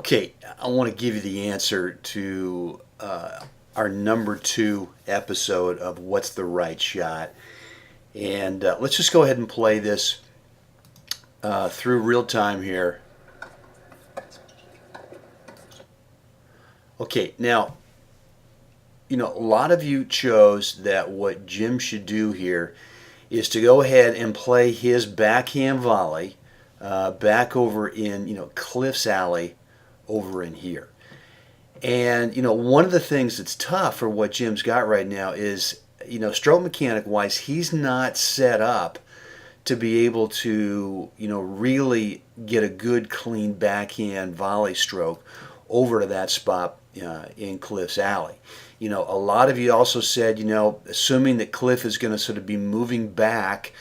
Okay, I want to give you the answer to our number 2 episode of What's the Right Shot. And let's just go ahead and play this through real time here. Okay, now, a lot of you chose that what Jim should do here is to go ahead and play his backhand volley back over in, Cliff's alley over in here. And, one of the things that's tough for what Jim's got right now is, stroke mechanic wise, he's not set up to be able to, really get a good clean backhand volley stroke over to that spot in Cliff's alley. A lot of you also said, assuming that Cliff is going to sort of be moving back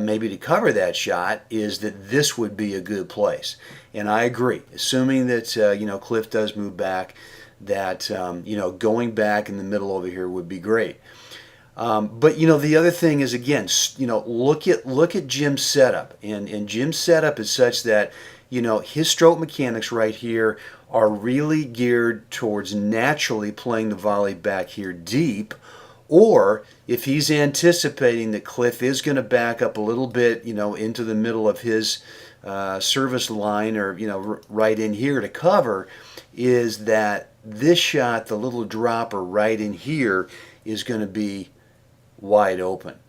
maybe to cover that shot, is that this would be a good place. And I agree. Assuming that, Cliff does move back, that, going back in the middle over here would be great. But, the other thing is, again, look at Jim's setup. And Jim's setup is such that, his stroke mechanics right here are really geared towards naturally playing the volley back here deep. Or if he's anticipating that Cliff is going to back up a little bit, into the middle of his service line, or, right in here to cover, is that this shot, the little dropper right in here, is going to be wide open.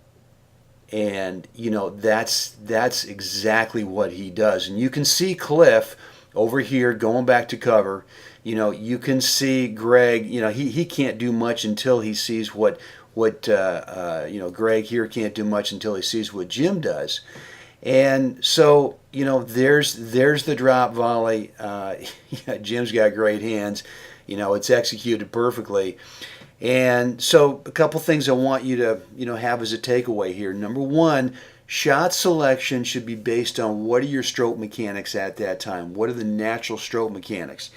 And, that's exactly what he does. And you can see Cliff over here going back to cover. You can see Greg, he can't do much until he sees what Greg here can't do much until he sees what Jim does. And so, there's the drop volley. Jim's got great hands. It's executed perfectly. And so a couple things I want you to, have as a takeaway here. Number one, shot selection should be based on what are your stroke mechanics at that time? What are the natural stroke mechanics?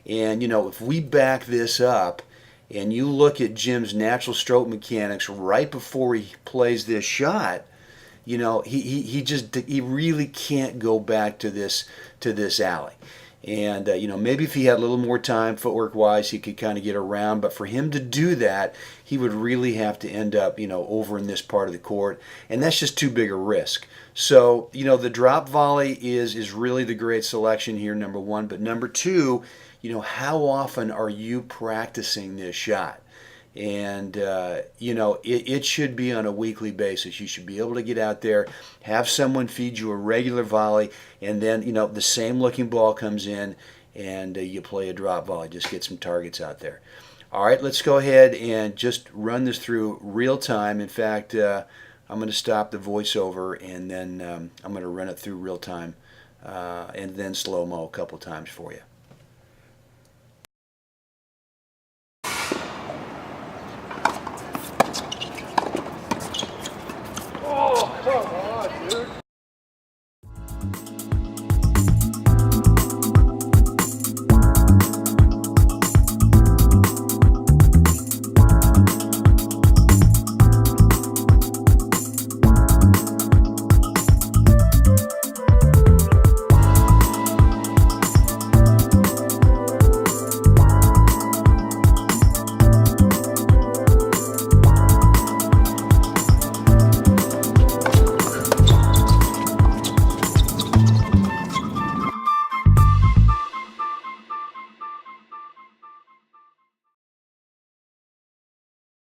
And, if we back this up and you look at Jim's natural stroke mechanics right before he plays this shot, he really can't go back to this alley. And, maybe if he had a little more time footwork-wise, he could kind of get around. But for him to do that, he would really have to end up, over in this part of the court. And that's just too big a risk. So, the drop volley is really the great selection here, number one. But number two, how often are you practicing this shot? And, it should be on a weekly basis. You should be able to get out there, have someone feed you a regular volley, and then, the same looking ball comes in and you play a drop volley. Just get some targets out there. All right, let's go ahead and just run this through real time. In fact, I'm going to stop the voiceover, and then I'm going to run it through real time and then slow-mo a couple times for you.